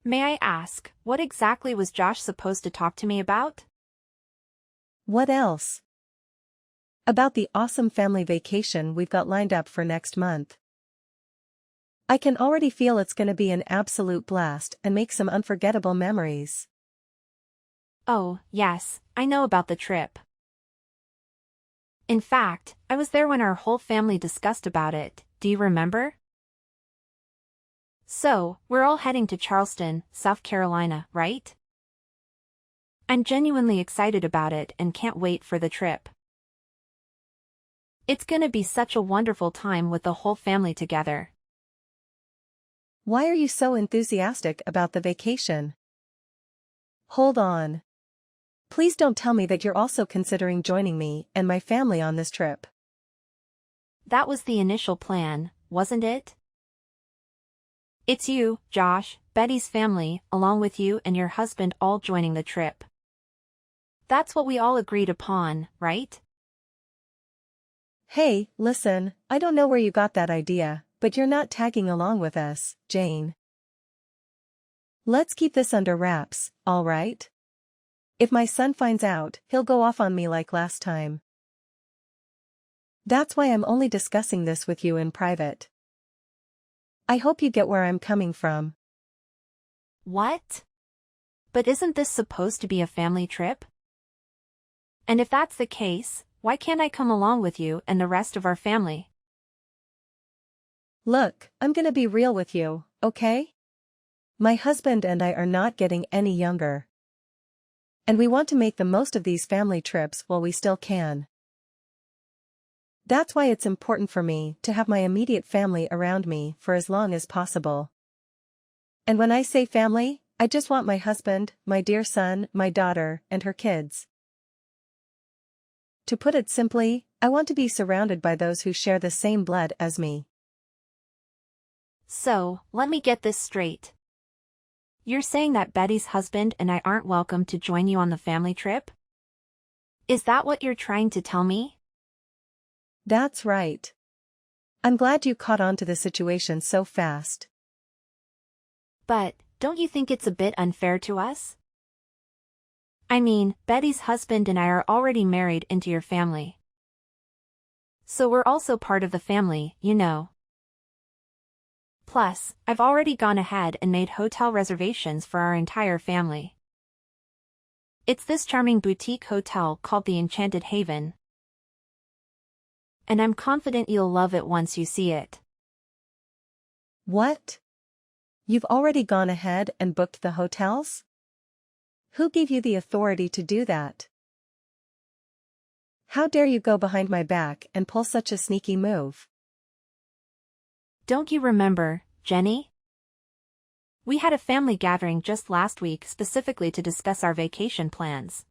May I ask, what exactly was Josh supposed to talk to me about? What else? About the awesome family vacation we've got lined up for next month. I can already feel it's gonna be an absolute blast and make some unforgettable memories. Oh, yes, I know about the trip. In fact, I was there when our whole family discussed about it, do you remember? So, we're all heading to Charleston, South Carolina, right? I'm genuinely excited about it and can't wait for the trip. It's gonna be such a wonderful time with the whole family together. Why are you so enthusiastic about the vacation? Hold on. Please don't tell me that you're also considering joining me and my family on this trip. That was the initial plan, wasn't it? It's you, Josh, Betty's family, along with you and your husband all joining the trip. That's what we all agreed upon, right? Hey, listen, I don't know where you got that idea, but you're not tagging along with us, Jane. Let's keep this under wraps, all right? If my son finds out, he'll go off on me like last time. That's why I'm only discussing this with you in private. I hope you get where I'm coming from. What? But isn't this supposed to be a family trip? And if that's the case, why can't I come along with you and the rest of our family? Look, I'm gonna be real with you, okay? My husband and I are not getting any younger. And we want to make the most of these family trips while we still can. That's why it's important for me to have my immediate family around me for as long as possible. And when I say family, I just want my husband, my dear son, my daughter, and her kids. To put it simply, I want to be surrounded by those who share the same blood as me. So, let me get this straight. You're saying that Betty's husband and I aren't welcome to join you on the family trip? Is that what you're trying to tell me? That's right. I'm glad you caught on to the situation so fast. But, don't you think it's a bit unfair to us? I mean, Betty's husband and I are already married into your family. So we're also part of the family, you know. Plus, I've already gone ahead and made hotel reservations for our entire family. It's this charming boutique hotel called the Enchanted Haven. And I'm confident you'll love it once you see it. What? You've already gone ahead and booked the hotels? Who gave you the authority to do that? How dare you go behind my back and pull such a sneaky move? Don't you remember, Jenny? We had a family gathering just last week specifically to discuss our vacation plans.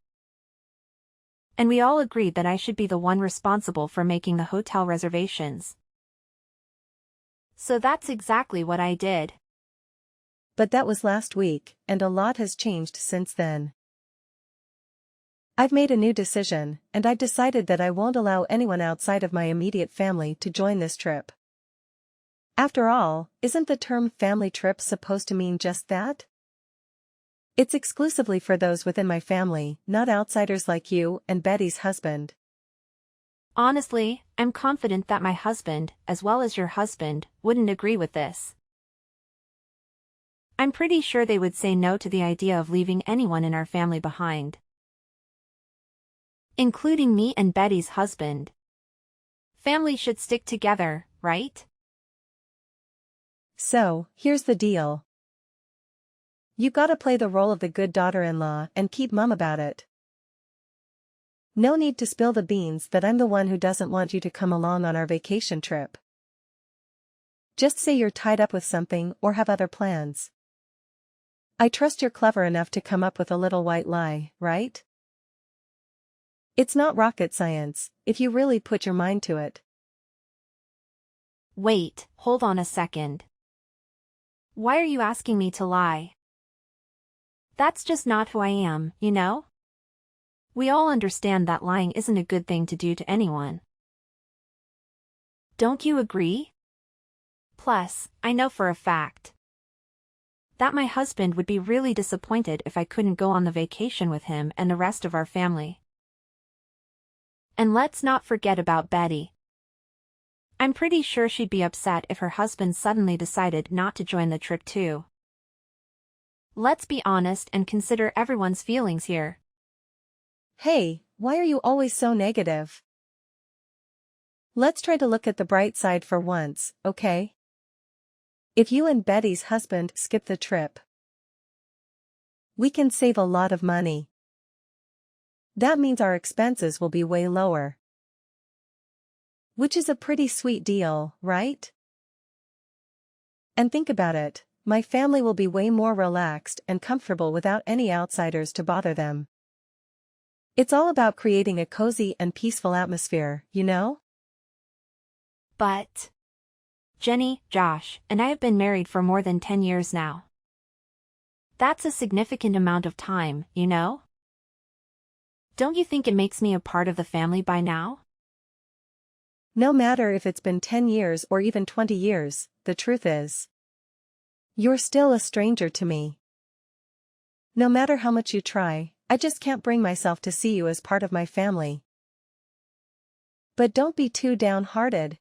And we all agreed that I should be the one responsible for making the hotel reservations. So that's exactly what I did. But that was last week, and a lot has changed since then. I've made a new decision, and I've decided that I won't allow anyone outside of my immediate family to join this trip. After all, isn't the term family trip supposed to mean just that? It's exclusively for those within my family, not outsiders like you and Betty's husband. Honestly, I'm confident that my husband, as well as your husband, wouldn't agree with this. I'm pretty sure they would say no to the idea of leaving anyone in our family behind. Including me and Betty's husband. Family should stick together, right? So, here's the deal. You gotta play the role of the good daughter-in-law and keep mum about it. No need to spill the beans that I'm the one who doesn't want you to come along on our vacation trip. Just say you're tied up with something or have other plans. I trust you're clever enough to come up with a little white lie, right? It's not rocket science, if you really put your mind to it. Wait, hold on a second. Why are you asking me to lie? That's just not who I am, you know? We all understand that lying isn't a good thing to do to anyone. Don't you agree? Plus, I know for a fact that my husband would be really disappointed if I couldn't go on the vacation with him and the rest of our family. And let's not forget about Betty. I'm pretty sure she'd be upset if her husband suddenly decided not to join the trip too. Let's be honest and consider everyone's feelings here. Hey, why are you always so negative? Let's try to look at the bright side for once, okay? If you and Betty's husband skip the trip, we can save a lot of money. That means our expenses will be way lower. Which is a pretty sweet deal, right? And think about it, my family will be way more relaxed and comfortable without any outsiders to bother them. It's all about creating a cozy and peaceful atmosphere, you know? But Jenny, Josh, and I have been married for more than 10 years now. That's a significant amount of time, you know? Don't you think it makes me a part of the family by now? No matter if it's been 10 years or even 20 years, the truth is, you're still a stranger to me. No matter how much you try, I just can't bring myself to see you as part of my family. But don't be too downhearted.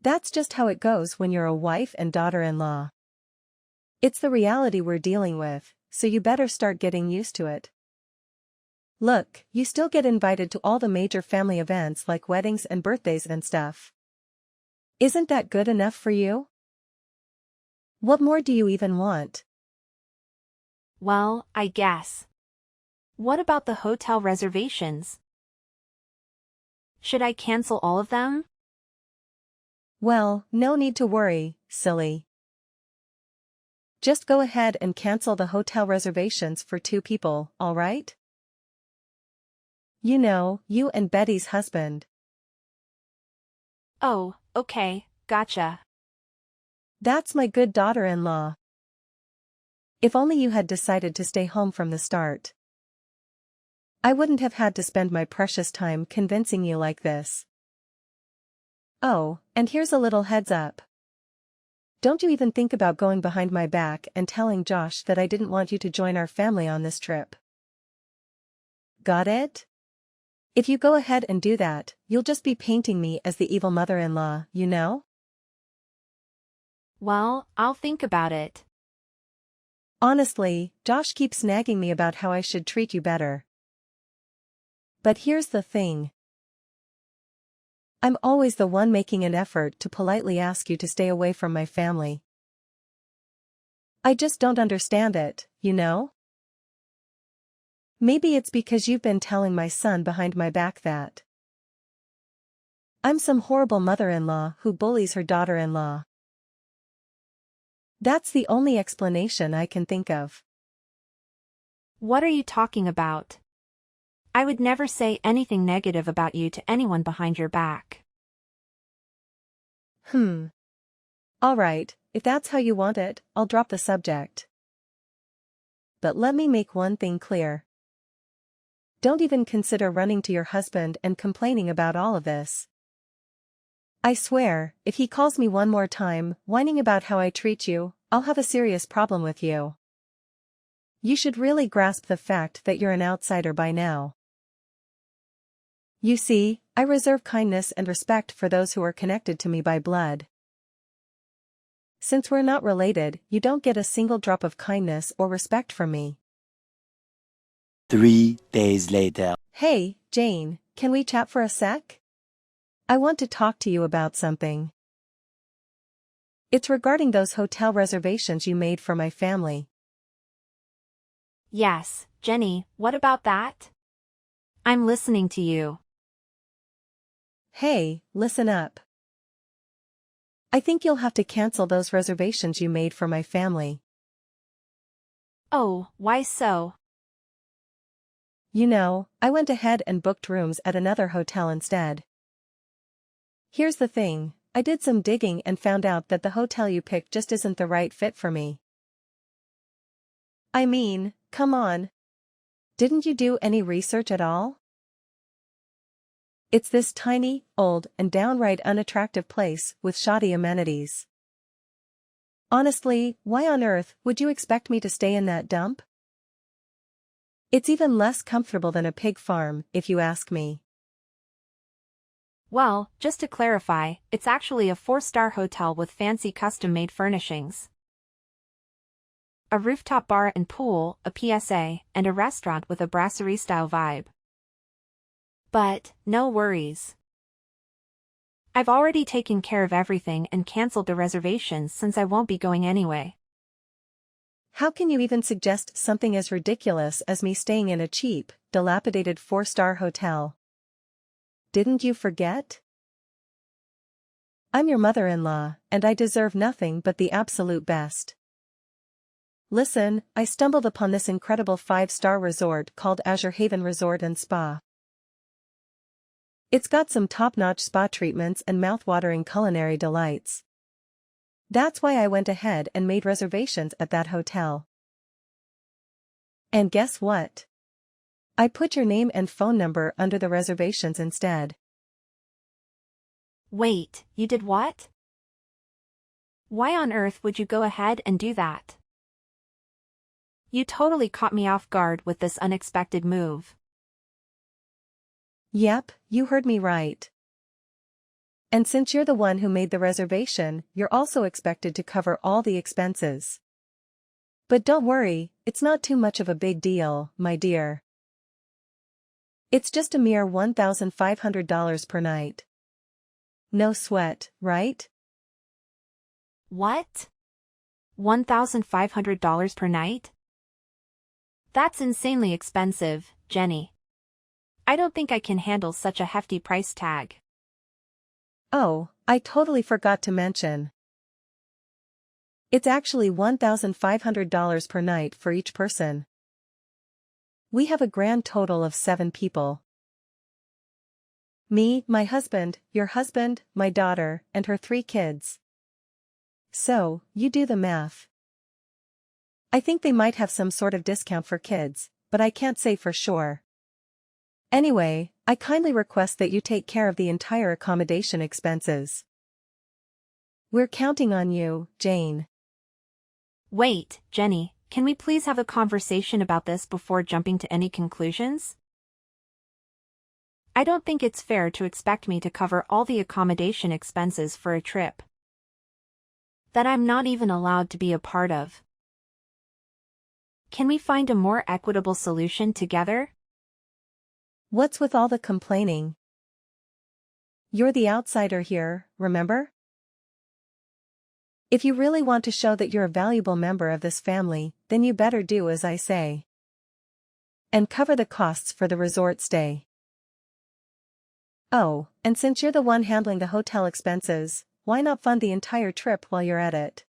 That's just how it goes when you're a wife and daughter-in-law. It's the reality we're dealing with, so you better start getting used to it. Look, you still get invited to all the major family events like weddings and birthdays and stuff. Isn't that good enough for you? What more do you even want? Well, I guess. What about the hotel reservations? Should I cancel all of them? Well, no need to worry, silly. Just go ahead and cancel the hotel reservations for 2 people, alright? You know, you and Betty's husband. Oh, okay, gotcha. That's my good daughter-in-law. If only you had decided to stay home from the start. I wouldn't have had to spend my precious time convincing you like this. Oh, and here's a little heads up. Don't you even think about going behind my back and telling Josh that I didn't want you to join our family on this trip. Got it? If you go ahead and do that, you'll just be painting me as the evil mother-in-law, you know? Well, I'll think about it. Honestly, Josh keeps nagging me about how I should treat you better. But here's the thing. I'm always the one making an effort to politely ask you to stay away from my family. I just don't understand it, you know? Maybe it's because you've been telling my son behind my back that I'm some horrible mother-in-law who bullies her daughter-in-law. That's the only explanation I can think of. What are you talking about? I would never say anything negative about you to anyone behind your back. Alright, if that's how you want it, I'll drop the subject. But let me make one thing clear. Don't even consider running to your husband and complaining about all of this. I swear, if he calls me one more time, whining about how I treat you, I'll have a serious problem with you. You should really grasp the fact that you're an outsider by now. You see, I reserve kindness and respect for those who are connected to me by blood. Since we're not related, you don't get a single drop of kindness or respect from me. 3 days later. Hey, Jane, can we chat for a sec? I want to talk to you about something. It's regarding those hotel reservations you made for my family. Yes, Jenny, what about that? I'm listening to you. Hey, listen up. I think you'll have to cancel those reservations you made for my family. Oh, why so? You know, I went ahead and booked rooms at another hotel instead. Here's the thing, I did some digging and found out that the hotel you picked just isn't the right fit for me. I mean, come on. Didn't you do any research at all? It's this tiny, old, and downright unattractive place with shoddy amenities. Honestly, why on earth would you expect me to stay in that dump? It's even less comfortable than a pig farm, if you ask me. Well, just to clarify, it's actually a 4-star hotel with fancy custom-made furnishings. A rooftop bar and pool, a PSA, and a restaurant with a brasserie-style vibe. But, no worries. I've already taken care of everything and cancelled the reservations since I won't be going anyway. How can you even suggest something as ridiculous as me staying in a cheap, dilapidated 4-star hotel? Didn't you forget? I'm your mother-in-law, and I deserve nothing but the absolute best. Listen, I stumbled upon this incredible 5-star resort called Azure Haven Resort and Spa. It's got some top-notch spa treatments and mouth-watering culinary delights. That's why I went ahead and made reservations at that hotel. And guess what? I put your name and phone number under the reservations instead. Wait, you did what? Why on earth would you go ahead and do that? You totally caught me off guard with this unexpected move. Yep, you heard me right. And since you're the one who made the reservation, you're also expected to cover all the expenses. But don't worry, it's not too much of a big deal, my dear. It's just a mere $1,500 per night. No sweat, right? What? $1,500 per night? That's insanely expensive, Jenny. I don't think I can handle such a hefty price tag. Oh, I totally forgot to mention. It's actually $1,500 per night for each person. We have a grand total of 7 people. Me, my husband, your husband, my daughter, and her 3 kids. So, you do the math. I think they might have some sort of discount for kids, but I can't say for sure. Anyway, I kindly request that you take care of the entire accommodation expenses. We're counting on you, Jane. Wait, Jenny, can we please have a conversation about this before jumping to any conclusions? I don't think it's fair to expect me to cover all the accommodation expenses for a trip that I'm not even allowed to be a part of. Can we find a more equitable solution together? What's with all the complaining? You're the outsider here, remember? If you really want to show that you're a valuable member of this family, then you better do as I say. And cover the costs for the resort stay. Oh, and since you're the one handling the hotel expenses, why not fund the entire trip while you're at it?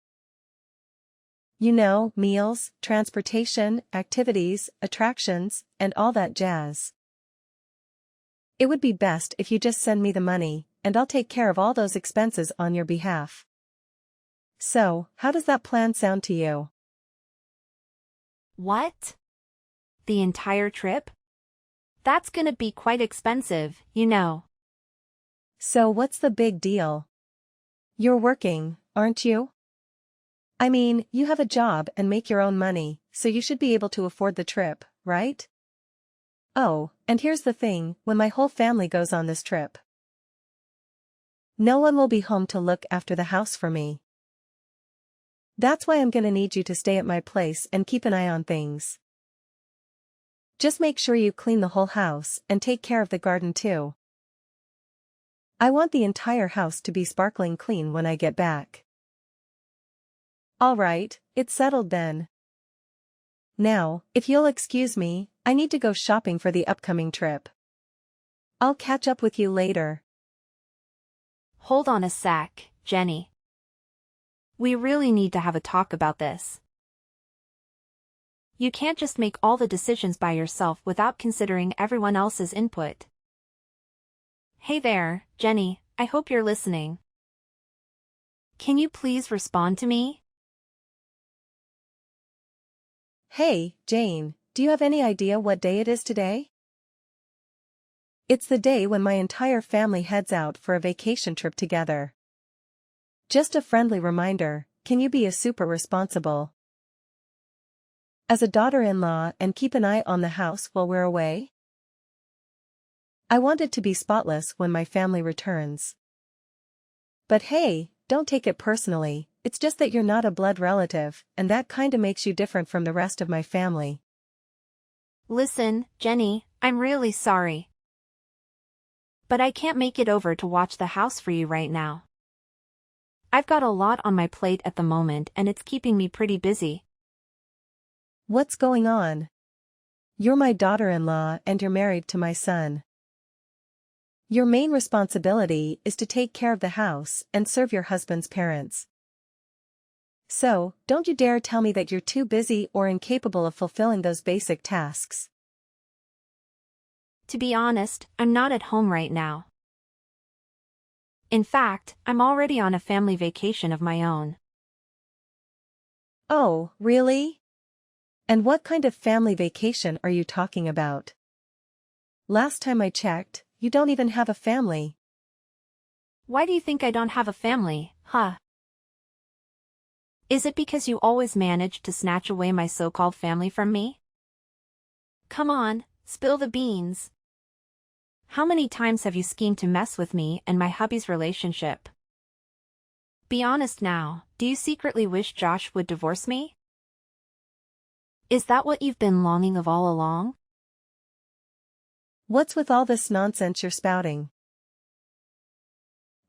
You know, meals, transportation, activities, attractions, and all that jazz. It would be best if you just send me the money, and I'll take care of all those expenses on your behalf. So, how does that plan sound to you? What? The entire trip? That's gonna be quite expensive, you know. So what's the big deal? You're working, aren't you? I mean, you have a job and make your own money, so you should be able to afford the trip, right? Oh, and here's the thing, when my whole family goes on this trip, no one will be home to look after the house for me. That's why I'm gonna need you to stay at my place and keep an eye on things. Just make sure you clean the whole house and take care of the garden too. I want the entire house to be sparkling clean when I get back. All right, it's settled then. Now, if you'll excuse me, I need to go shopping for the upcoming trip. I'll catch up with you later. Hold on a sec, Jenny. We really need to have a talk about this. You can't just make all the decisions by yourself without considering everyone else's input. Hey there, Jenny, I hope you're listening. Can you please respond to me? Hey, Jane, do you have any idea what day it is today? It's the day when my entire family heads out for a vacation trip together. Just a friendly reminder, can you be a super responsible as a daughter-in-law and keep an eye on the house while we're away? I want it to be spotless when my family returns. But hey, don't take it personally, it's just that you're not a blood relative, and that kinda makes you different from the rest of my family. Listen, Jenny, I'm really sorry. But I can't make it over to watch the house for you right now. I've got a lot on my plate at the moment and it's keeping me pretty busy. What's going on? You're my daughter-in-law and you're married to my son. Your main responsibility is to take care of the house and serve your husband's parents. So, don't you dare tell me that you're too busy or incapable of fulfilling those basic tasks. To be honest, I'm not at home right now. In fact, I'm already on a family vacation of my own. Oh, really? And what kind of family vacation are you talking about? Last time I checked, you don't even have a family. Why do you think I don't have a family, huh? Is it because you always manage to snatch away my so-called family from me? Come on, spill the beans. How many times have you schemed to mess with me and my hubby's relationship? Be honest now, do you secretly wish Josh would divorce me? Is that what you've been longing of all along? What's with all this nonsense you're spouting?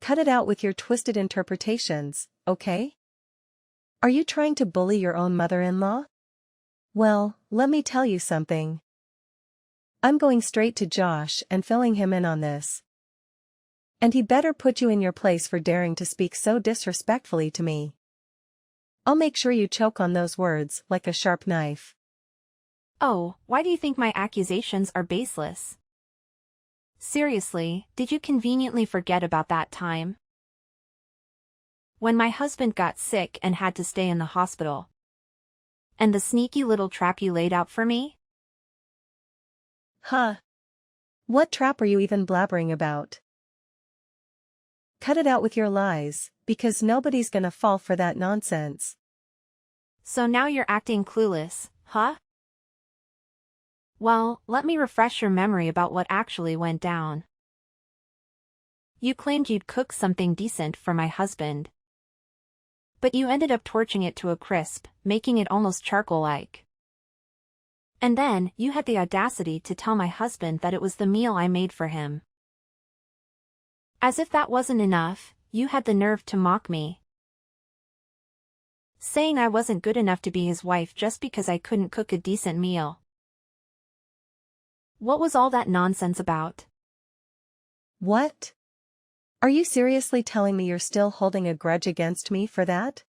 Cut it out with your twisted interpretations, okay? Are you trying to bully your own mother-in-law? Well, let me tell you something. I'm going straight to Josh and filling him in on this. And he better put you in your place for daring to speak so disrespectfully to me. I'll make sure you choke on those words like a sharp knife. Oh, why do you think my accusations are baseless? Seriously, did you conveniently forget about that time? When my husband got sick and had to stay in the hospital. And the sneaky little trap you laid out for me? Huh? What trap are you even blabbering about? Cut it out with your lies, because nobody's gonna fall for that nonsense. So now you're acting clueless, huh? Well, let me refresh your memory about what actually went down. You claimed you'd cook something decent for my husband. But you ended up torching it to a crisp, making it almost charcoal-like. And then, you had the audacity to tell my husband that it was the meal I made for him. As if that wasn't enough, you had the nerve to mock me. Saying I wasn't good enough to be his wife just because I couldn't cook a decent meal. What was all that nonsense about? What? Are you seriously telling me you're still holding a grudge against me for that?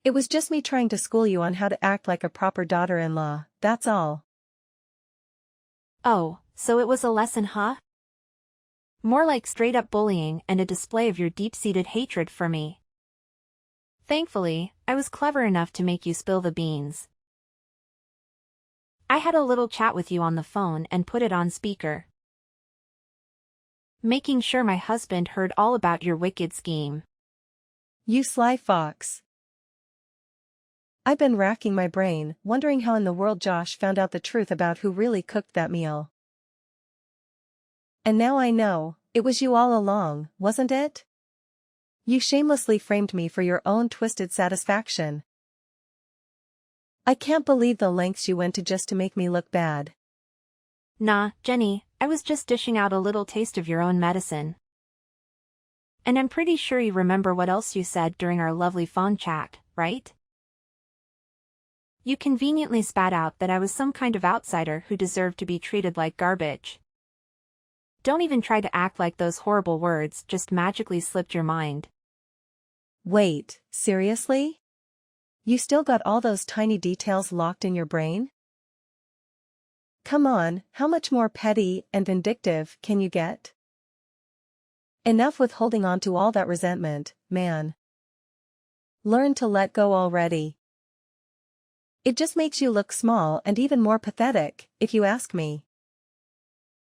It was just me trying to school you on how to act like a proper daughter-in-law, that's all. Oh, so it was a lesson, huh? More like straight-up bullying and a display of your deep-seated hatred for me. Thankfully, I was clever enough to make you spill the beans. I had a little chat with you on the phone and put it on speaker, making sure my husband heard all about your wicked scheme. You sly fox. I've been racking my brain, wondering how in the world Josh found out the truth about who really cooked that meal. And now I know, it was you all along, wasn't it? You shamelessly framed me for your own twisted satisfaction. I can't believe the lengths you went to just to make me look bad. Nah, Jenny, I was just dishing out a little taste of your own medicine. And I'm pretty sure you remember what else you said during our lovely phone chat, right? You conveniently spat out that I was some kind of outsider who deserved to be treated like garbage. Don't even try to act like those horrible words just magically slipped your mind. Wait, seriously? You still got all those tiny details locked in your brain? Come on, how much more petty and vindictive can you get? Enough with holding on to all that resentment, man. Learn to let go already. It just makes you look small and even more pathetic, if you ask me.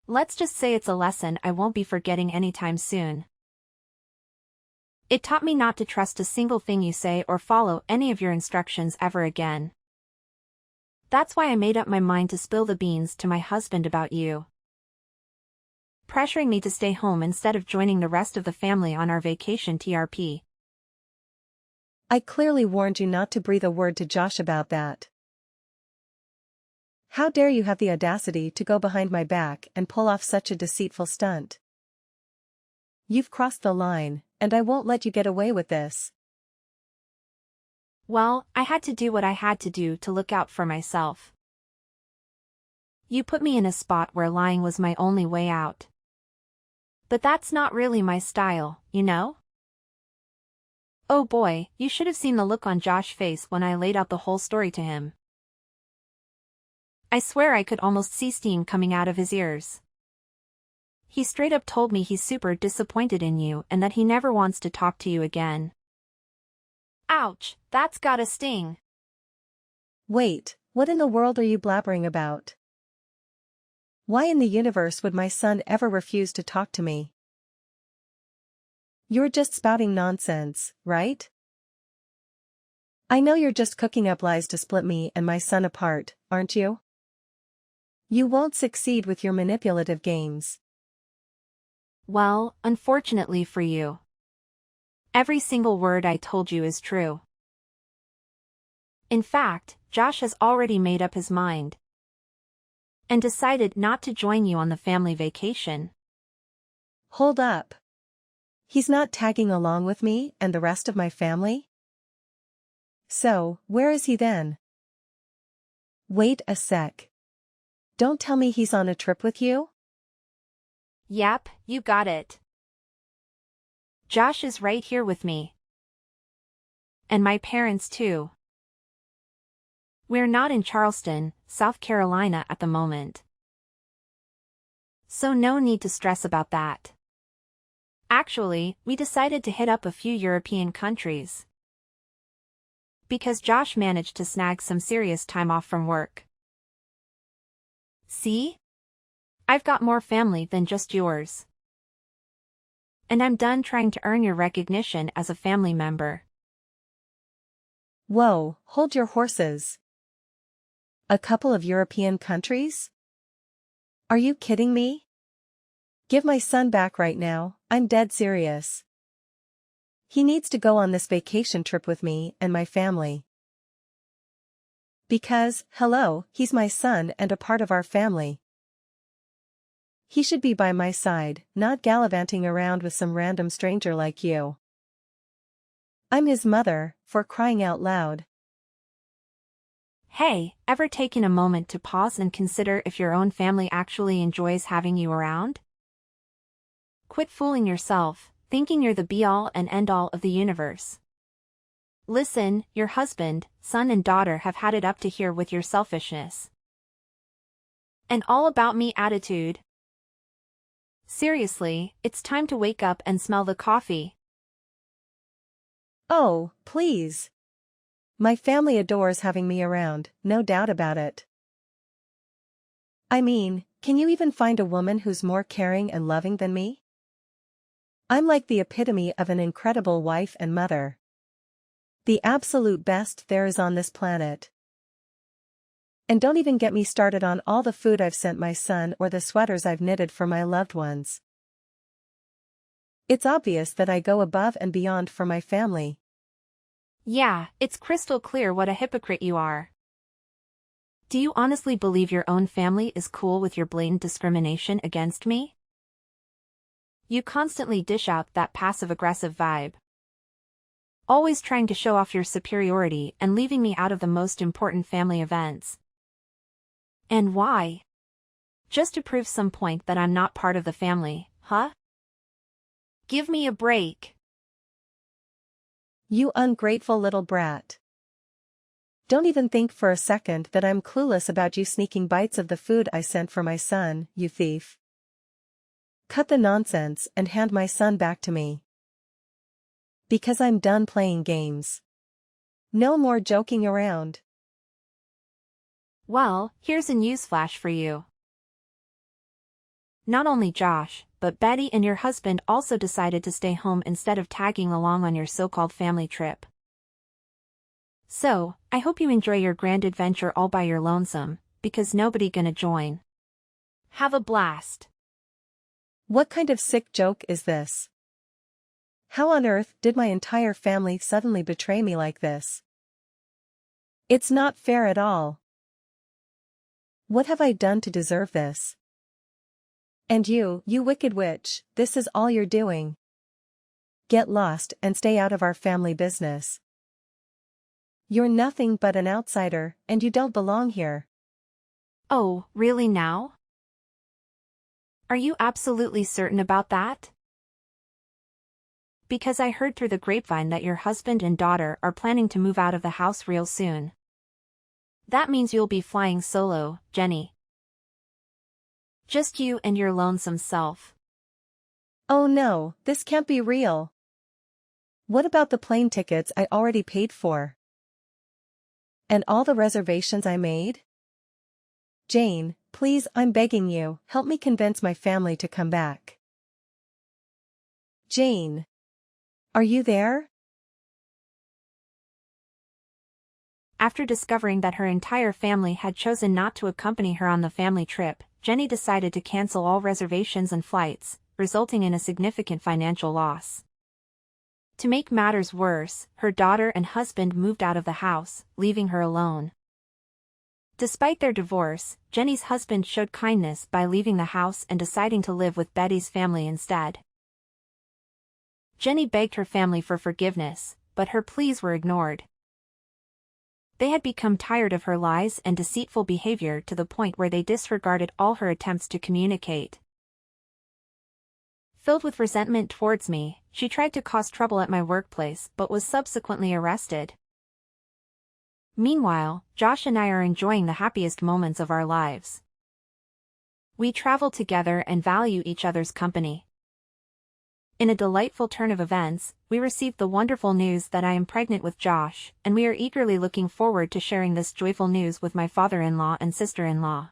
Let's just say it's a lesson I won't be forgetting anytime soon. It taught me not to trust a single thing you say or follow any of your instructions ever again. That's why I made up my mind to spill the beans to my husband about you, pressuring me to stay home instead of joining the rest of the family on our vacation TRP. I clearly warned you not to breathe a word to Josh about that. How dare you have the audacity to go behind my back and pull off such a deceitful stunt? You've crossed the line, and I won't let you get away with this. Well, I had to do what I had to do to look out for myself. You put me in a spot where lying was my only way out. But that's not really my style, you know? Oh boy, you should have seen the look on Josh's face when I laid out the whole story to him. I swear I could almost see steam coming out of his ears. He straight up told me he's super disappointed in you and that he never wants to talk to you again. Ouch, that's gotta sting. Wait, what in the world are you blabbering about? Why in the universe would my son ever refuse to talk to me? You're just spouting nonsense, right? I know you're just cooking up lies to split me and my son apart, aren't you? You won't succeed with your manipulative games. Well, unfortunately for you, every single word I told you is true. In fact, Josh has already made up his mind and decided not to join you on the family vacation. Hold up. He's not tagging along with me and the rest of my family? So, where is he then? Wait a sec. Don't tell me he's on a trip with you? Yep, you got it. Josh is right here with me. And my parents too. We're not in Charleston, South Carolina at the moment. So no need to stress about that. Actually, we decided to hit up a few European countries, because Josh managed to snag some serious time off from work. See? I've got more family than just yours. And I'm done trying to earn your recognition as a family member. Whoa, hold your horses. A couple of European countries? Are you kidding me? Give my son back right now, I'm dead serious. He needs to go on this vacation trip with me and my family. Because, hello, he's my son and a part of our family. He should be by my side, not gallivanting around with some random stranger like you. I'm his mother, for crying out loud. Hey, ever taken a moment to pause and consider if your own family actually enjoys having you around? Quit fooling yourself, thinking you're the be-all and end-all of the universe. Listen, your husband, son and daughter have had it up to here with your selfishness and all about me attitude. Seriously, it's time to wake up and smell the coffee. Oh, please. My family adores having me around, no doubt about it. I mean, can you even find a woman who's more caring and loving than me? I'm like the epitome of an incredible wife and mother. The absolute best there is on this planet. And don't even get me started on all the food I've sent my son or the sweaters I've knitted for my loved ones. It's obvious that I go above and beyond for my family. Yeah, it's crystal clear what a hypocrite you are. Do you honestly believe your own family is cool with your blatant discrimination against me? You constantly dish out that passive-aggressive vibe, always trying to show off your superiority and leaving me out of the most important family events. And why? Just to prove some point that I'm not part of the family, huh? Give me a break. You ungrateful little brat. Don't even think for a second that I'm clueless about you sneaking bites of the food I sent for my son, you thief. Cut the nonsense and hand my son back to me. Because I'm done playing games. No more joking around. Well, here's a newsflash for you. Not only Josh, but Betty and your husband also decided to stay home instead of tagging along on your so-called family trip. So, I hope you enjoy your grand adventure all by your lonesome, because nobody gonna join. Have a blast. What kind of sick joke is this? How on earth did my entire family suddenly betray me like this? It's not fair at all. What have I done to deserve this? And you wicked witch, this is all you're doing. Get lost and stay out of our family business. You're nothing but an outsider, and you don't belong here. Oh, really now? Are you absolutely certain about that? Because I heard through the grapevine that your husband and daughter are planning to move out of the house real soon. That means you'll be flying solo, Jenny. Just you and your lonesome self. Oh no, this can't be real. What about the plane tickets I already paid for? And all the reservations I made? Jane, please, I'm begging you, help me convince my family to come back. Jane. Are you there? After discovering that her entire family had chosen not to accompany her on the family trip, Jenny decided to cancel all reservations and flights, resulting in a significant financial loss. To make matters worse, her daughter and husband moved out of the house, leaving her alone. Despite their divorce, Jenny's husband showed kindness by leaving the house and deciding to live with Betty's family instead. Jenny begged her family for forgiveness, but her pleas were ignored. They had become tired of her lies and deceitful behavior to the point where they disregarded all her attempts to communicate. Filled with resentment towards me, she tried to cause trouble at my workplace but was subsequently arrested. Meanwhile, Josh and I are enjoying the happiest moments of our lives. We travel together and value each other's company. In a delightful turn of events, we received the wonderful news that I am pregnant with Josh, and we are eagerly looking forward to sharing this joyful news with my father-in-law and sister-in-law.